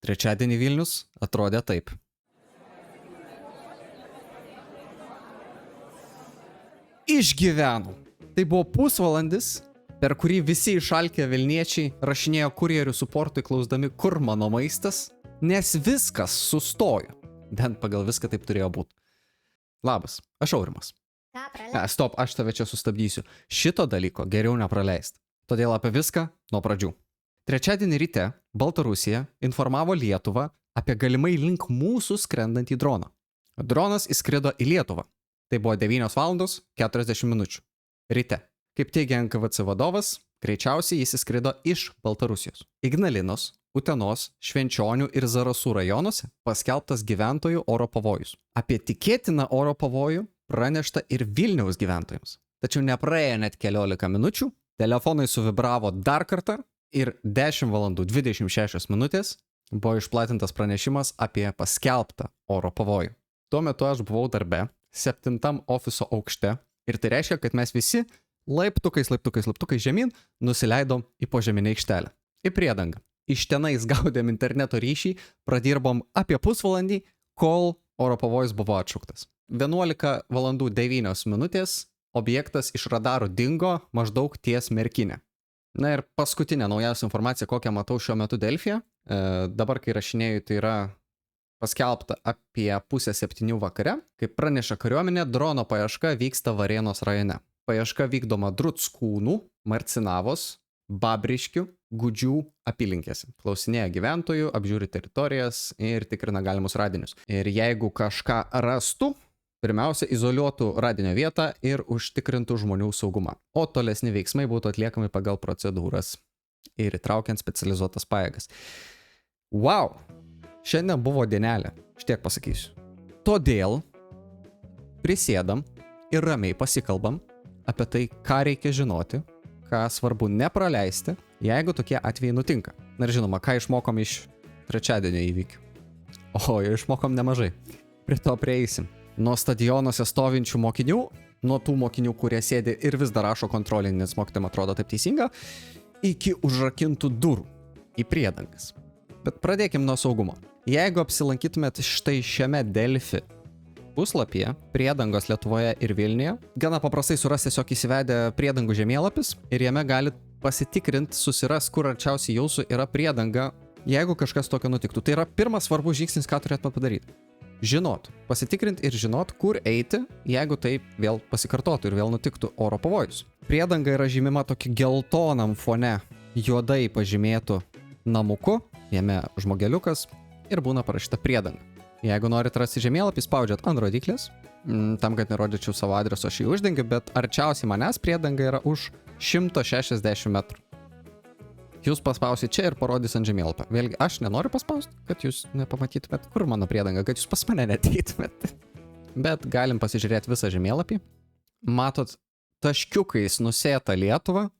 Trečiadienį Vilnius atrodė taip. Išgyveno. Tai buvo pusvalandis, per kurį visi išalkę Vilniečiai rašinėjo kurjerių suportui klausdami, kur mano maistas, nes viskas sustojo. Bent pagal viską taip turėjo būti. Labas, aš Aurimas. Stop, aš tave čia sustabdysiu. Šito dalyko geriau nepraleisti. Todėl apie viską nuo pradžių. Trečiadienį ryte Baltarusija informavo Lietuvą apie galimai link mūsų skrendantį droną. Dronas įskrido į Lietuvą. Tai buvo 9:40 minučių. Ryte. Kaip teigia NKVC vadovas, greičiausiai jis įskrido iš Baltarusijos. Ignalinos, Utenos, Švenčionių ir Zarasų rajonuose paskelbtas gyventojų oro pavojus. Apie tikėtiną oro pavojų pranešta ir Vilniaus gyventojams. Tačiau nepraėjo net 15 minučių, telefonai suvibravo dar kartą ir 10:26 buvo išplatintas pranešimas apie paskelbtą oro pavojų. Tuo metu aš buvau darbe 7 ofiso aukšte ir tai reiškia, kad mes visi laiptukais žemyn nusileidom į požeminę aikštelę, į priedangą. Iš tenais gaudėm interneto ryšį, pradirbom apie pusvalandį, kol oro pavojus buvo atšauktas. 11:09 objektas iš radarų dingo maždaug ties Merkinė. Na ir paskutinė naujausia informacija, kokią matau šiuo metu Delfyje. Dabar, kai rašinėju, tai yra paskelbta apie 6:30 vakare, kaip praneša kariuomenė, drono paieška vyksta Varėnos rajone. Paieška vykdoma Drutskūnų, Marcinavos, Babriškių, Gudžių apylinkėse. Klausinėja gyventojų, apžiūri teritorijas ir tikrina galimus radinius. Ir jeigu kažką rastų, pirmiausia, izoliuotų radinio vietą ir užtikrintų žmonių saugumą. O tolesni veiksmai būtų atliekami pagal procedūras ir įtraukiant specializuotas pajėgas. Wow! Šiandien buvo dienelė, šitiek pasakysiu. Todėl prisėdam ir ramiai pasikalbam apie tai, ką reikia žinoti, ką svarbu nepraleisti, jeigu tokie atvejai nutinka. Na ir žinoma, ką išmokom iš trečiadienio įvykių. O, jau išmokom nemažai. Prie to prieisim. Nuo stadionuose stovinčių mokinių, nuo tų mokinių, kurie sėdi ir vis dar rašo kontrolinį, nes mokytojam atrodo taip teisinga, iki užrakintų durų į priedangas. Bet pradėkim nuo saugumo. Jeigu apsilankytumėt štai šiame Delfi puslapyje, priedangos Lietuvoje ir Vilniuje, gana paprastai suras tiesiog įsivedę priedangų žemėlapis ir jame galit pasitikrinti, susiras, kur arčiausiai jūsų yra priedanga, jeigu kažkas tokio nutiktų. Tai yra pirmas svarbus žingsnis, ką turėtume padaryti. Žinot, pasitikrinti ir žinot, kur eiti, jeigu taip vėl pasikartotų ir vėl nutiktų oro pavojus. Priedanga yra žymima tokiu geltonam fone, juodai pažymėtų namuku, jame žmogeliukas ir būna parašyta priedanga. Jeigu norit rasti žemėlapį, spaudžiat ant rodyklės, tam, kad nerodyčiau savo adreso, aš jį uždengiu, bet arčiausiai manęs priedanga yra už 160 metrų. Jūs paspausit čia ir parodys ant žemėlapio. Vėlgi, aš nenoriu paspausti, kad jūs nepamatytumėt, kur mano priedanga, kad jūs pas mane neteitumėt. Bet galim pasižiūrėti visą žemėlapį. Matot, taškiukais nusėta Lietuva.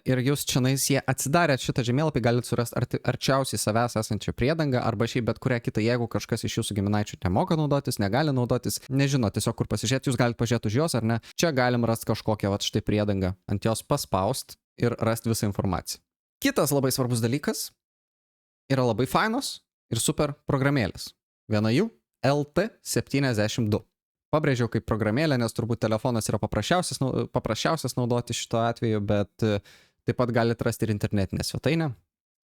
Ir jūs čianais jie atsidarėt šitą žemėlapį, galite surasti arčiausiai savęs esančią priedangą arba šiaip bet kurią kitą, jeigu kažkas iš jūsų giminaičių nemoka naudotis, negali naudotis, nežino tiesiog kur pasižiūrėti, jūs galite pažiūrėti už jos ar ne. Čia galim rasti kažkokią štai priedangą, ant jos paspaust ir rasti visą informaciją. Kitas labai svarbus dalykas yra labai fainos ir super programėlės. Viena jų LT72. Pabrėžiau kaip programėlė, nes turbūt telefonas yra paprasčiausias naudoti šito atveju, bet taip pat galite rasti ir internetinę svetainę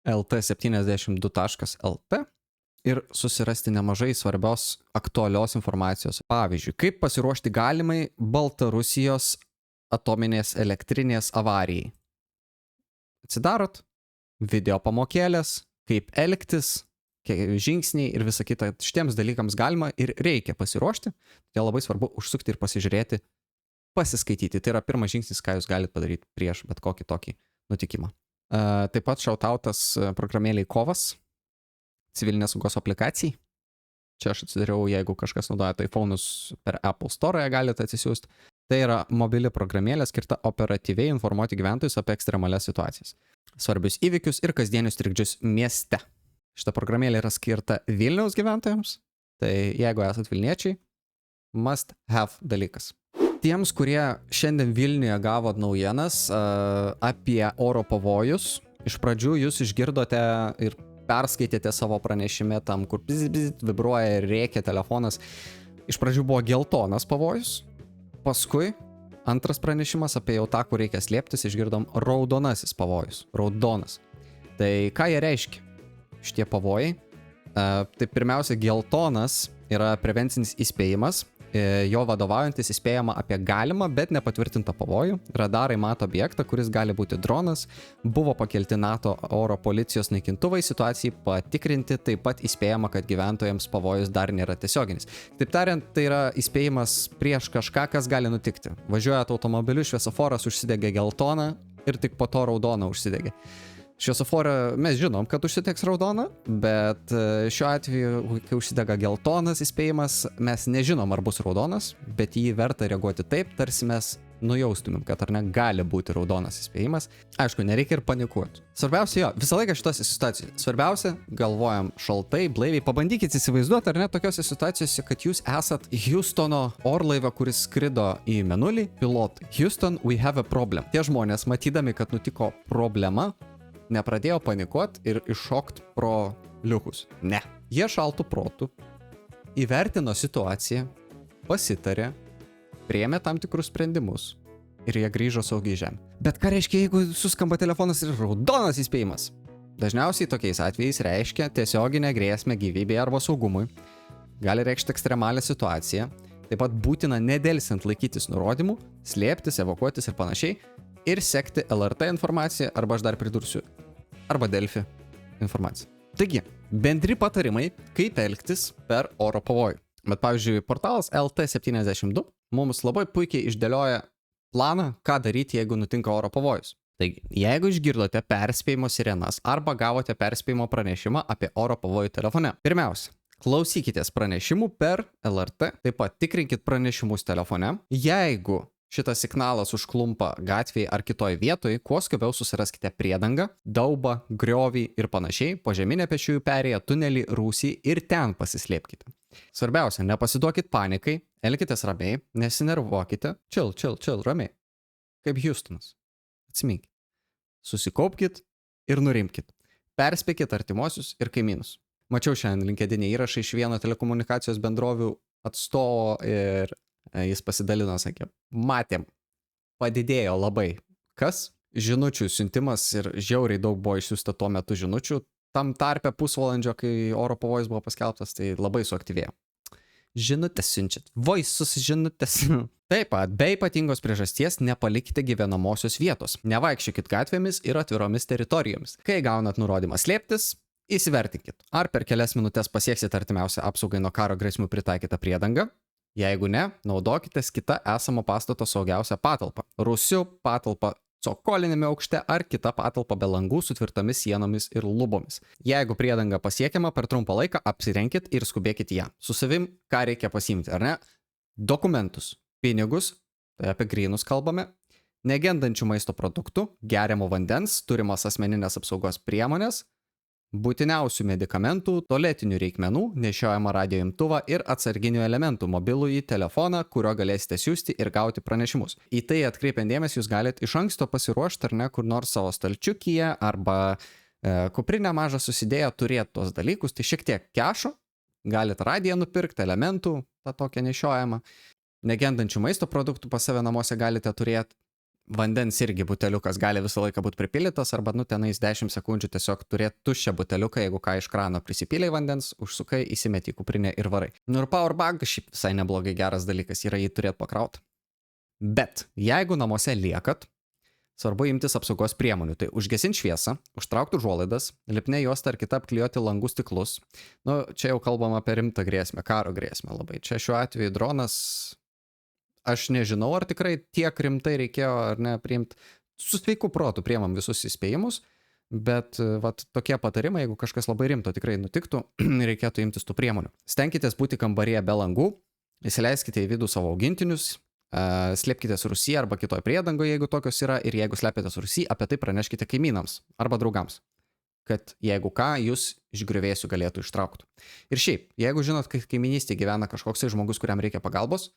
lt72.lt ir susirasti nemažai svarbios aktualios informacijos. Pavyzdžiui, kaip pasiruošti galimai Baltarusijos atominės elektrinės avarijai. Atsidarot, video pamokėlės, kaip elgtis, žingsniai ir visa kita. Šitiems dalykams galima ir reikia pasiruošti. Tai labai svarbu užsukti ir pasižiūrėti, pasiskaityti. Tai yra pirmas žingsnis, ką jūs galite padaryti prieš bet kokį tokį nutikimą. Taip pat šautautas programėliai Kovas, civilinės saugos aplikacijai. Čia aš atsidariau, jeigu kažkas naudoja iPhone'us per Apple Store, galite atsisiųsti. Tai yra mobili programėlė skirta operatyviai informuoti gyventojus apie ekstremalias situacijas, svarbius įvykius ir kasdienius trikdžius mieste. Šita programėlė yra skirta Vilniaus gyventojams, tai jeigu esat Vilniečiai, must have dalykas. Tiems, kurie šiandien Vilniuje gavot naujienas apie oro pavojus, iš pradžių jūs išgirdote ir perskaitėte savo pranešime tam, kur vibruoja ir rėkia telefonas. Iš pradžių buvo geltonas pavojus, paskui antras pranešimas apie jau tą, kur reikia slėptis, išgirdom raudonasis pavojus. Raudonas. Tai ką jie reiškia? Šitie pavojai. Tai pirmiausia, geltonas yra prevencinis įspėjimas. Jo vadovaujantis įspėjama apie galimą, bet nepatvirtintą pavojų. Radarai mato objektą, kuris gali būti dronas. Buvo pakelti NATO oro policijos naikintuvai situacijai patikrinti. Taip pat įspėjama, kad gyventojams pavojus dar nėra tiesioginis. Taip tariant, tai yra įspėjimas prieš kažką, kas gali nutikti. Važiuojat automobiliu, šviesoforas užsidegė geltoną ir tik po to raudoną užsidegė. Šviesoforą mes žinom, kad užsitegs raudona, bet šiuo atveju, kai užsidega geltonas įspėjimas, mes nežinom, ar bus raudonas, bet jį verta reaguoti taip, tarsi mes nujaustumėm, kad ar ne gali būti raudonas įspėjimas. Aišku, nereikia ir panikuoti. Svarbiausia, visą laiką šitose situacijose. Svarbiausia, galvojam šaltai, blaiviai, pabandykit įsivaizduoti, ar ne, tokiose situacijose, kad jūs esat Houstono orlaivio, kuris skrido į Mėnulį, pilotai. Houston, we have a problem. Tie žmonės, matydami, kad nutiko problema, nepradėjo panikuoti ir iššokt pro liukus. Ne. Jie šaltų protų, įvertino situaciją, pasitarė, priėmė tam tikrus sprendimus ir jie grįžo saugiai žemę. Bet ką reiškia, jeigu suskamba telefonas ir raudonas įspėjimas? Dažniausiai tokiais atvejais reiškia tiesioginę grėsmę gyvybei arba saugumui, gali reikšti ekstremalią situaciją, taip pat būtina nedelsiant laikytis nurodymų, slėptis, evakuotis ir panašiai, ir sekti LRT informaciją, arba aš dar pridursiu, arba Delfi informaciją. Taigi, bendri patarimai, kaip elgtis per oro pavojų. Bet, pavyzdžiui, portalas LT72 mums labai puikiai išdėlioja planą, ką daryti, jeigu nutinka oro pavojus. Taigi, jeigu išgirdote perspėjimo sirenas arba gavote perspėjimo pranešimą apie oro pavojų telefone, pirmiausia, klausykitės pranešimų per LRT, taip pat tikrinkit pranešimus telefone. Jeigu šitas signalas užklumpa gatvėje ar kitoj vietoj, kuo skubiau susiraskite priedangą, daubą, griovį ir panašiai, požeminę pėsčiųjų perėją, tunelį, rūsį ir ten pasislėpkite. Svarbiausia, nepasiduokit panikai, elkitės ramiai, nesinervuokite, chill, ramiai. Kaip Houstonas. Atsiminkit. Susikaupkit ir nurimkit. Perspėkit artimuosius ir kaimynus. Mačiau šiandien LinkedIn įrašą iš vieno telekomunikacijos bendrovių atstovo ir jis pasidalino, sakė, matėm, padidėjo labai. Kas? Žinučių siuntimas ir žiauriai daug buvo išsiųsta tuo metu žinučių. Tam tarpe pusvalandžio, kai oro pavojus buvo paskelbtas, tai labai suaktyvėjo. Žinutės siunčiat. Voisus žinutės. Taip pat, be ypatingos priežasties nepalikite gyvenamosios vietos. Nevaikščiokit gatvėmis ir atviromis teritorijomis. Kai gaunat nurodymą slėptis, įsivertinkit. Ar per kelias minutės pasieksit artimiausią apsaugai nuo karo grėsmių pritaikytą priedangą. Jeigu ne, naudokitės kitą esamo pastato saugiausią patalpą. Rūsiu patalpą cokolinėme aukšte ar kita patalpa be langų su tvirtomis sienomis ir lubomis. Jeigu priedanga pasiekiama per trumpą laiką, apsirenkit ir skubėkit ją. Su savim, ką reikia pasiimti, ar ne? Dokumentus, pinigus, tai apie grynus kalbame, negendančių maisto produktų, geriamo vandens, turimas asmeninės apsaugos priemonės, būtiniausių medikamentų, tualetinių reikmenų, nešiojamą radio imtuvą ir atsarginių elementų, mobilųjį telefoną, kurio galėsite siųsti ir gauti pranešimus. Į tai atkreipiant dėmesį, jūs galite iš anksto pasiruošti ar ne kur nors savo stalčiukyje arba kuprinę mažą susidėję turėti tos dalykus, tai šiek tiek kešo, galite radiją nupirkti, elementų, tą tokią nešiojamą, negendančių maisto produktų pas save namuose galite turėti. Vandens irgi buteliukas gali visą laiką būti pripildytas, arba tenais 10 sekundžių tiesiog turėti tuščią buteliuką, jeigu ką iš krano prisipylei vandens, užsukai, įsimeti į kuprinę ir varai. Ir powerbankas šiaip visai neblogai geras dalykas yra jį turėti pakrauti. Bet jeigu namuose liekat, svarbu imtis apsaugos priemonių. Tai užgesinti šviesą, užtraukti užuolaidas, lipnia juosta ar kita apklijuoti langų stiklus. Čia jau kalbam apie rimtą grėsmę, karo grėsmę labai. Čia šiuo atveju dronas... Aš nežinau, ar tikrai tiek rimtai reikėjo ar ne priimti. Su sveiku protu priimam visus įspėjimus, bet tokie patarimai, jeigu kažkas labai rimto tikrai nutiktų, reikėtų imtis tų priemonių. Stenkitės būti kambaryje be langų, įsileiskite į vidų savo augintinius, slėpkitės rūsy arba kitoj priedangoje, jeigu tokios yra, ir jeigu slėpėtės rūsy, apie tai praneškite kaimynams arba draugams, kad jeigu ką, jūs iš griuvėsių galėtų ištraukti. Ir šiaip, jeigu žinot, kad kaiminystėje gyvena kažkoks žmogus, kuriam reikia pagalbos,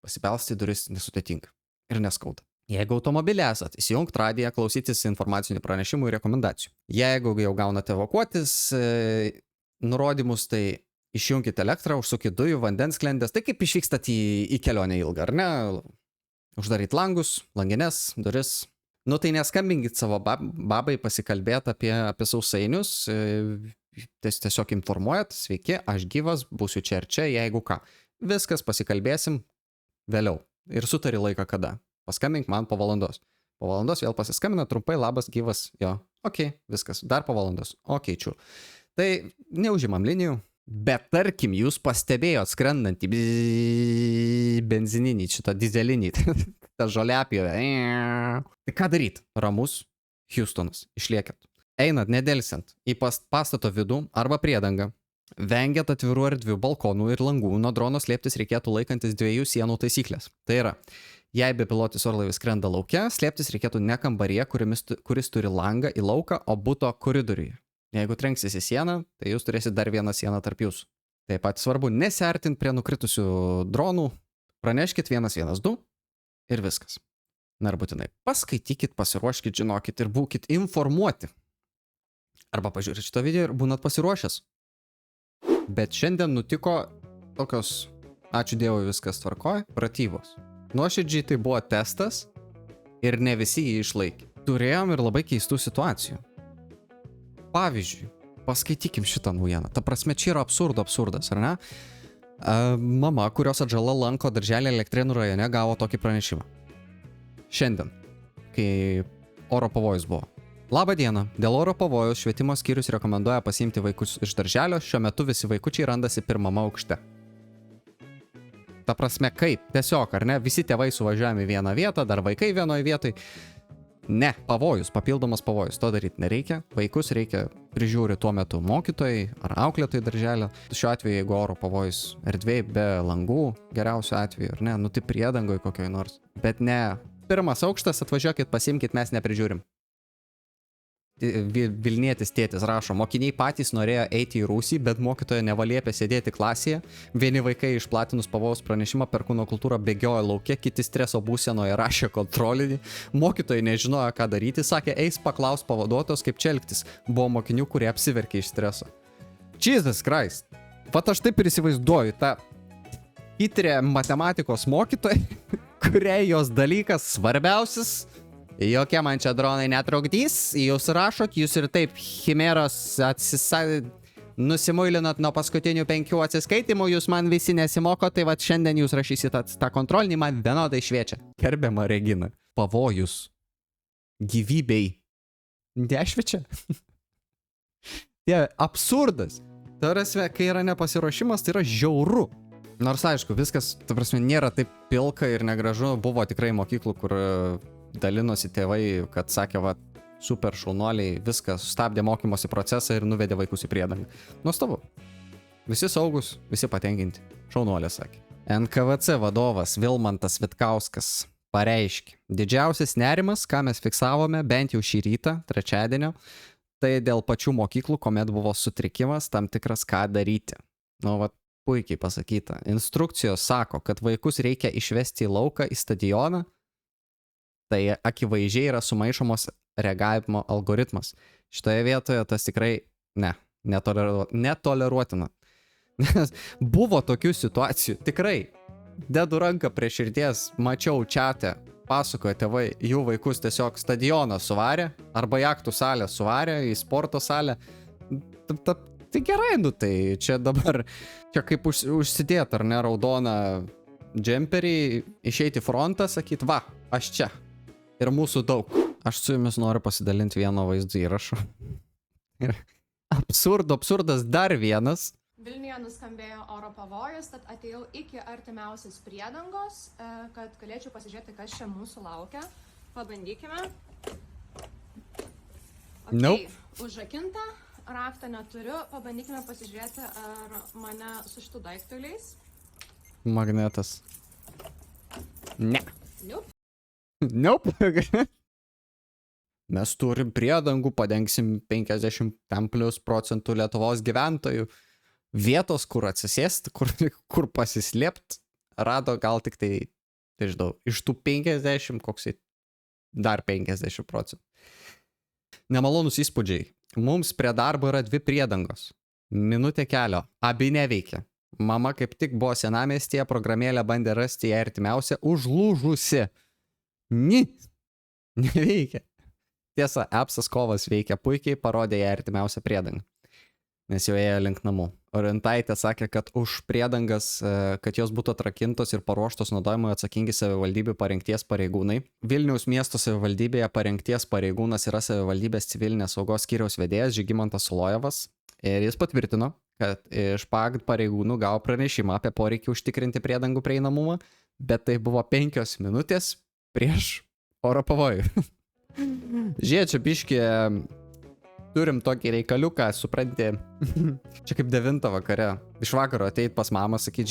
pasibelsti į duris nesudėtinga ir neskauda. Jeigu automobilį esat, įsijungt radiją, klausytis informacinių pranešimų ir rekomendacijų. Jeigu jau gaunate evakuotis nurodymus, tai išjungkite elektrą, užsukit dujų, vandens sklendės, tai kaip išvykstat į kelionę ilgą, ar ne? Uždaryt langus, langines, duris. Nu tai neskambinkit savo babai pasikalbėti apie sausainius, tiesiog informuojat, sveiki, aš gyvas, būsiu čia ir čia, jeigu ką. Viskas, pasikalbėsim vėliau. Ir sutari laiką kada. Paskambink man po valandos. Po valandos vėl pasiskambina, trumpai, labas, gyvas, jo. Ok, viskas, dar po valandos. Ok, čiū. Tai neužimam linijų. Bet tarkim, jūs pastebėjot skrendantį benzininį, šitą dizelinį, tą žoliapjovę. Tai ką daryt? Ramus, Houstonas, išliekit. Einat nedelsiant į pastato vidų arba priedangą. Vengiat atvirų erdvių, balkonų ir langų. Nuo drono slėptis reikėtų laikantis 2 sienų taisyklės. Tai yra, jei bepilotis orlaivis skrenda lauke, slėptis reikėtų ne kambaryje, kuris turi langą į lauką, o buto koridoriuje. Jeigu trenksis į sieną, tai jūs turėsit dar vieną sieną tarp jūsų. Taip pat svarbu nesiartinti prie nukritusių dronų, praneškit 112 ir viskas. Na ir būtinai paskaitykit, pasiruoškit, žinokit ir būkit informuoti. Arba pažiūrėt šitą video ir būnat pasiruošęs. Bet šiandien nutiko tokios, ačiū Dievui, viskas tvarkoj, pratybos. Nuoširdžiai tai buvo testas ir ne visi jį išlaikė. Turėjom ir labai keistų situacijų. Pavyzdžiui, paskaitykim šitą naujieną. Ta prasme, čia yra absurdas, ar ne? Mama, kurios atžala lanko darželį Elektrėnų rajone, gavo tokį pranešimą. Šiandien, kai oro pavojus buvo. Labą dieną. Dėl oro pavojus švietimo skyrius rekomenduoja pasiimti vaikus iš darželio. Šiuo metu visi vaikučiai randasi 1 aukšte. Ta prasme, kaip? Tiesiog, ar ne? Visi tėvai suvažiuojami į vieną vietą, dar vaikai vienoje vietoj. Ne, pavojus, papildomas pavojus. To daryti nereikia. Vaikus reikia prižiūri tuo metu mokytojai ar auklėtojai darželio. Šiuo atveju, jeigu oro pavojus erdvėj be langų, geriausiu atveju, ar ne? Nu tai priedangoj kokioj nors. Bet ne, 1 aukštas, atvažiuokit, pasiimkit, mes neprižiūrim. Vilnietis tėtis rašo, mokiniai patys norėjo eiti į rūsį, bet mokytoja nevaliepė sėdėti klasėje. Vieni vaikai išplatinus pavojaus pranešimą per kūno kultūrą bėgiojo lauke, kiti streso būsenoje rašė kontrolinį. Mokytojai nežinojo, ką daryti, sakė, eis paklaus pavaduotojos, kaip čia elgtis. Buvo mokinių, kurie apsiverkė iš streso. Jesus Christ. Vat aš taip ir įsivaizduoju, tą įtrė matematikos mokytoja, kuriai jos dalykas svarbiausias. Jokie man čia dronai netrukdys, jūs rašot, jūs ir taip chimeros nusimuilinot nuo paskutinių 5 atsiskaitimų, jūs man visi nesimoko, tai vat šiandien jūs rašysit tą kontrolinį, man vienodai šviečia. Gerbiama Regina, pavojus gyvybei nešviečia. Tie absurdas. Tai prasme, kai yra nepasiruošimas, tai yra žiauru. Nors aišku, viskas, ta prasme, nėra taip pilka ir negražu. Buvo tikrai mokyklų, kur dalinosi tėvai, kad sakė, va, super šaunuoliai, viskas, sustabdė mokymosi procesą ir nuvedė vaikus į priedangą. Nuostabu. Visi saugus, visi patenkinti. Šaunuolė sakė. NKVC vadovas Vilmantas Vitkauskas pareiškė. Didžiausias nerimas, ką mes fiksavome, bent jau šį rytą, trečiadienio, tai dėl pačių mokyklų, kuomet buvo sutrikimas tam tikras, ką daryti. Nu, va, puikiai pasakyta. Instrukcijos sako, kad vaikus reikia išvesti į lauką, į stadioną. Tai akivaizdžiai yra sumaišomos reagavimo algoritmas. Šitoje vietoje tas tikrai netoleruotina. Nes buvo tokių situacijų, tikrai, dedu ranką prie širdies, mačiau čate, pasakoja tėvai, jų vaikus tiesiog stadioną suvarė, arba į aktų salę suvarė, į sporto salę. Tai gerai, nu tai čia dabar, čia kaip užsidėt, ar ne, raudoną džemperį, išeiti į frontą, sakyt, va, aš čia. Ir mūsų daug. Aš su jumis noriu pasidalinti vieno vaizdo įrašo. Ir absurdas dar vienas. Vilniuje nuskambėjo oro pavojus, tad atėjau iki artimiausios priedangos, kad galėčiau pasižiūrėti, kas čia mūsų laukia. Pabandykime. Okay. Nope. Užrakinta, raktą neturiu. Pabandykime pasižiūrėti, ar mane su šitų daiktų leis. Magnetas. Ne. Nope. Nope. Mes turim priedangų, padengsim 50+ % Lietuvos gyventojų. Vietos, kur atsisėsti, kur pasislėpt, rado gal tik tai, žinau, iš tų 50, koksai dar 50%. Nemalonus įspūdžiai. Mums prie darbo yra 2 priedangos. Minutė kelio. Abi neveikia. Mama kaip tik buvo senamiestyje, programėlę bandė rasti ją artimiausią, užlūžusi. Neveikia. Tiesa, appsas kovas veikia puikiai, parodė ją artimiausią priedangą. Nes jau ėjo link namų. Orientaitė sakė, kad už priedangas, kad jos būtų atrakintos ir paruoštos naudojimui atsakingi savivaldybių parengties pareigūnai. Vilniaus miesto savivaldybėje parengties pareigūnas yra savivaldybės civilinės saugos skyriaus vedėjas Žygimantas Solojevas. Ir jis patvirtino, kad iš PAGD pareigūnų gavo pranešimą apie poreikį užtikrinti priedangų prieinamumą, bet tai buvo 5 minutės prieš oro pavojų. Žiečia biškį... Turim tokį reikaliuką, supranti, čia kaip 9 vakare. Iš vakaro ateit pas mamą, sakyt,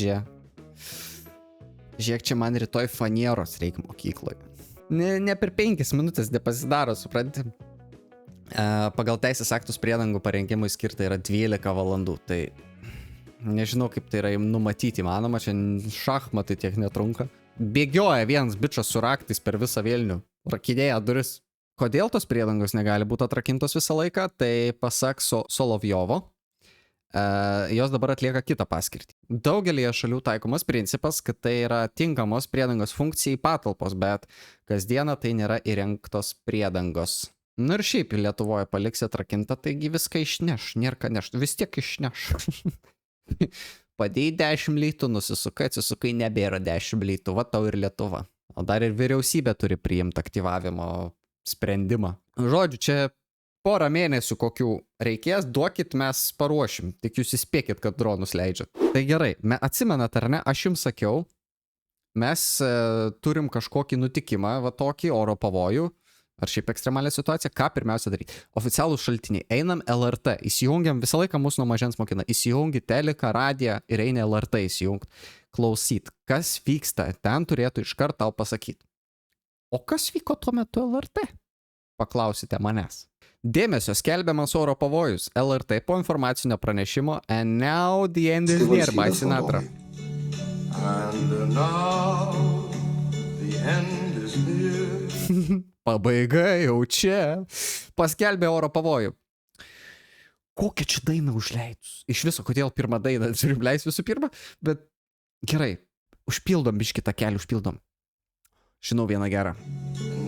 žiūrėk, čia man rytoj fanieros reikia mokykloje. Ne per 5 minutės nepasidaro, supranti. Pagal teisės aktus priedangų parengimui skirta yra 12 valandų, tai nežinau, kaip tai yra numatyti įmanoma, čia šachmatai tiek netrunka. Bėgioja vienas bičas su raktais per visą Vilnių, rakidėja duris. Kodėl tos priedangos negali būti atrakintos visą laiką, tai pasak Solovjovo, jos dabar atlieka kitą paskirtį. Daugelėje šalių taikomas principas, kad tai yra tinkamos priedangos funkcijai patalpos, bet kasdieną tai nėra įrengtos priedangos. Nu ir šiaip Lietuvoje paliksi atrakintą, taigi viską išneš, nėra ką nešti, vis tiek išneš. Padėjai 10 litų, nusisukai, atsisukai, nebėra 10 litų, va tau ir Lietuva. O dar ir vyriausybė turi priimti aktyvavimo sprendimą. Žodžiu, čia porą mėnesių kokių reikės, duokit, mes paruošim, tik jūs įspėkit, kad dronus leidžiat. Tai gerai, atsimenat ar ne, aš jums sakiau, mes turim kažkokį nutikimą, va tokį oro pavojų, ar šiaip ekstremalią situaciją, ką pirmiausia daryti. Oficialūs šaltiniai, einam LRT, įsijungiam, visą laiką mūsų nuo mažens mokina, įsijungi teliką, radiją ir eini LRT įsijungt, klausyt, kas vyksta, ten turėtų iškart tau pasakyti. O kas vyko tuo metu LRT? Paklausite manęs. Dėmesio, skelbiamas oro pavojus. LRT po informacinio pranešimo and now the end is nearby, Sinatra. And now the end is near. Pabaiga jau čia. Paskelbė oro pavojų. Kokią čia dainą užleidus? Iš viso, kodėl pirmą dainą turim leis visų pirma? Bet gerai, užpildom biškį tą kelią, užpildom. Žinau vieną gerą.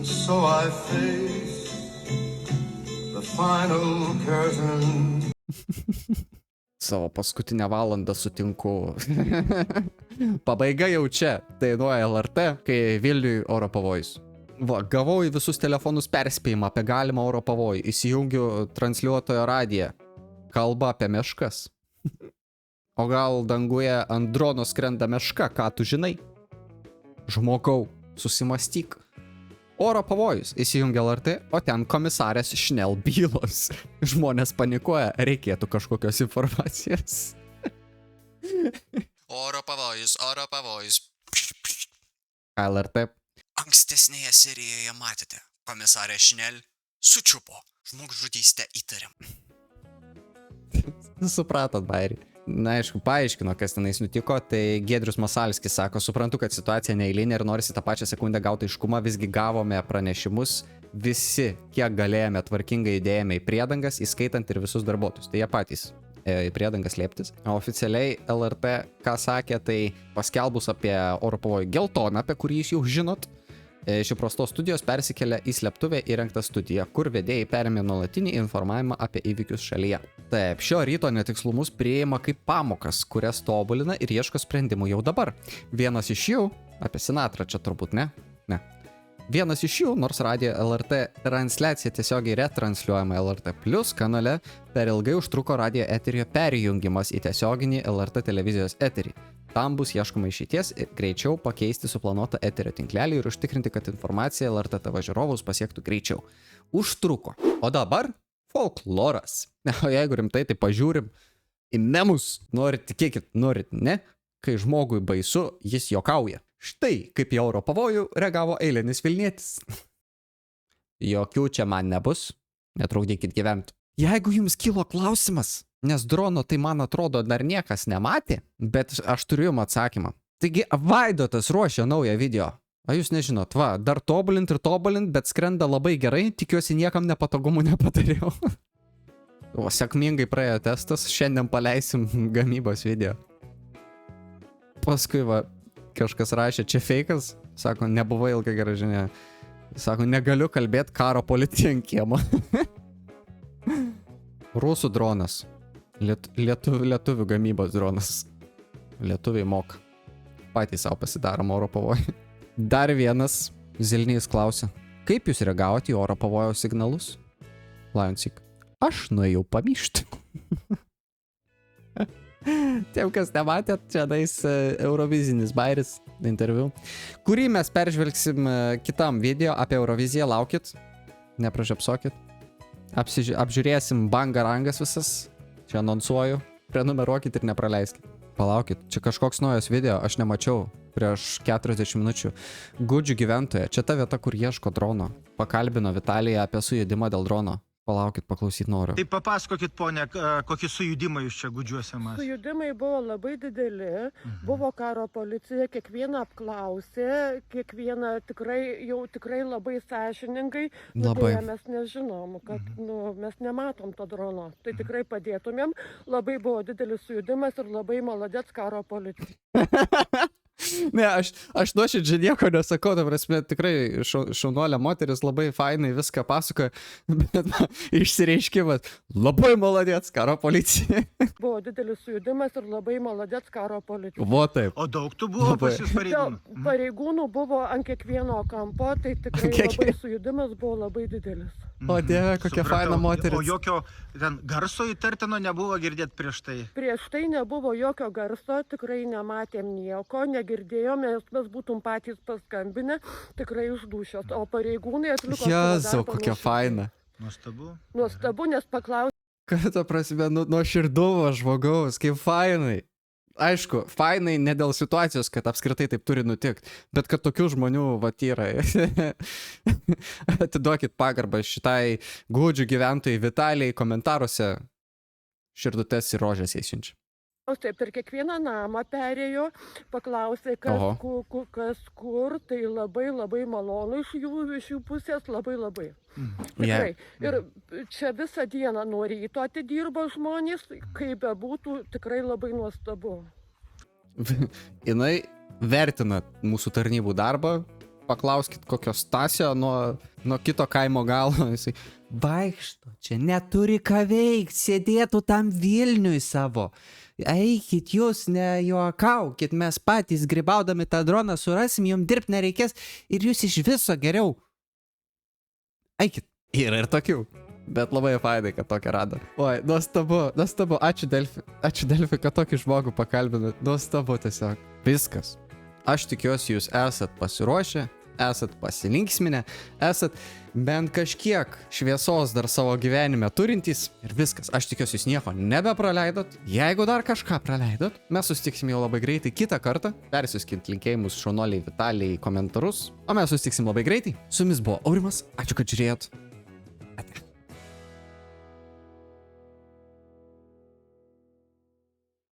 So Savo paskutinę valandą sutinku. Pabaiga jau čia. Dainuoja LRT, kai Vilniui oro pavojus. Va, gavau į visus telefonus perspėjimą apie galimą oro pavojų. Įsijungiu transliuotojo radiją. Kalba apie meškas. O gal danguje ant drono skrenda meška, ką tu žinai? Žmogau. Susimastyk. Oro pavojus, įsijungia LRT, o ten komisarės Šnel bylos. Žmonės panikuoja, reikėtų kažkokios informacijos. Oro pavojus, oro pavojus. LRT. Ankstesnėje serijoje matėte, komisarė Šnel sučiupo žmogžudystę įtariam. Supratot, bairį. Na, aišku, paaiškino, kas tenais nutiko, tai Giedrius Masalskis sako, suprantu, kad situacija neeilinė ir norisi tą pačią sekundę gauti aiškumą, visgi gavome pranešimus, visi, kiek galėjome tvarkingai įdėjome į priedangas, įskaitant ir visus darbuotojus, tai jie patys į priedangas slėptis. O oficialiai LRT, ką sakė, tai paskelbus apie oro pavojų geltoną, apie kurį jūs jau žinot, iš įprastos studijos persikelia į slėptuvę įrengtą studiją, kur vedėjai perėmė nuolatinį informavimą apie įvykius šalyje. Taip, šio ryto netikslumus priima kaip pamokas, kurias tobulina ir ieško sprendimų jau dabar. Vienas iš jų, apie Sinatrą čia turbūt ne. Vienas iš jų, nors radijo LRT transliacija tiesiogiai retransliuojama LRT Plus kanale, per ilgai užtruko radijo eterio perjungimas į tiesioginį LRT televizijos eterį. Tam bus ieškoma išeities ir greičiau pakeisti suplanuotą eterio tinklelį ir užtikrinti, kad informacija LRT TV žiūrovus pasiektų greičiau. Užtruko. O dabar folkloras. O jeigu rimtai, tai pažiūrim į memus. Norit tikėkit, norit ne. Kai žmogui baisu, jis juokauja. Štai kaip į oro pavojų reagavo eilinis vilnietis. Jokių čia man nebus. Netrukdykit gyventi. Jeigu jums kilo klausimas, nes drono tai man atrodo dar niekas nematė, bet aš turiu jums atsakymą. Taigi Vaidotas ruošia naują video. A jūs nežinot, va, dar tobulint ir tobulint, bet skrenda labai gerai, tikiuosi niekam nepatogumų nepadariau. O, sėkmingai praėjo testas, šiandien paleisim gamybos video. Paskui, va, kažkas rašė, čia feikas, sako, nebuvo ilga gera žinia. Sako, negaliu kalbėti, karo policija ant kiemo. Rusų dronas. Lietuvių gamybos dronas. Lietuviai moka. Patys savo pasidarom oro pavojų. Dar vienas Zilnys klausia, kaip jūs reagavote į oro pavojaus signalus? Lionsik. Aš nuėjau pamyšti. Tiem, kas nematėt, čia dais Eurovizinis bairis interviu, kurį mes peržvelgsim kitam video apie Euroviziją, laukit, nepražiapsokit. Apžiūrėsim bangarangas visas, čia anonsuoju, prenumeruokit ir nepraleiskit. Palaukit, čia kažkoks naujas video, aš nemačiau prieš 40 minučių. Gudžių gyventoja, čia ta vieta, kur ieško drono. Pakalbino Vitaliją apie sujudimą dėl drono. Palaukit, paklausyt noriu. Tai papasakokit, ponia, kokį sujudimą jūs čia Gudžiuose matėte? Sujudimai buvo labai dideli, buvo karo policija, kiekvieną apklausė, kiekvieną tikrai labai sąžiningai, Labai. bet mes nežinom, kad mes nematom to drono. Tai tikrai padėtumėm, labai buvo didelis sujudimas ir labai maladėts karo policija. Ne, aš nuoširdžiai nieko nesakau, ta prasme, tikrai šaunuolė moteris labai fainai viską pasakoja, bet išsireiškimas, labai maladėts karo policija. Buvo didelis sujudimas ir labai maladėts karo policija. Vo taip. O daug tų buvo pas jūs pareigūnų? Pareigūnų buvo ant kiekvieno kampo, tai tikrai labai sujudimas buvo labai didelis. O dieve, kokia faina moteris. O jokio ten garso įtartino nebuvo girdėti prieš tai? Prieš tai nebuvo jokio garso, tikrai nematėm nieko, negirdėjome, mes būtum patys paskambinę, tikrai išdūšios. O pareigūnai atliko savo darbą. Jėzau, kokia faina. Nuostabu. Nuostabu, nes paklausė. Kad ta prasme, nuo širdumo žmogaus, kaip fainai. Aišku, fainai ne dėl situacijos, kad apskritai taip turi nutikti, bet kad tokių žmonių vat yra. Atiduokit pagarbą šitai Gudžių gyventojai Vitalijai, komentaruose širdutes ir rožės jai siunčia. Taip, per kiekvieną namą perėjo, paklausė, kas kur, tai labai malonu iš jų pusės, labai. Tikrai. Ir čia visą dieną nuo ryto atidirbo žmonės, kaip bebūtų, tikrai labai nuostabu. Jinai vertina mūsų tarnybų darbą, paklauskit kokio Stasio nuo kito kaimo galo, jisai vaikšto, čia neturi ką veikti, sėdėtų tam Vilniui savo. Eikit, jūs nejuokaukit, mes patys grybaudami tą droną surasim, jums dirbti nereikės ir jūs iš viso geriau. Eikit, yra ir tokių, bet labai fainai, kad tokią rado. Oi, nuostabu, ačiū Delfi, kad tokį žmogų pakalbinat, nuostabu tiesiog. Viskas. Aš tikiuosi, jūs esat pasiruošę, esat pasilinksminę, esat bent kažkiek šviesos dar savo gyvenime turintys ir viskas. Aš tikiuosi, jūs nieko nebepraleidot. Jeigu dar kažką praleidot, mes susitiksim jau labai greitai kitą kartą. Persiuskit linkėjimus šaunuoliai Vitalijai komentarus. O mes susitiksim labai greitai. Su jumis buvo Aurimas. Ačiū, kad žiūrėjot.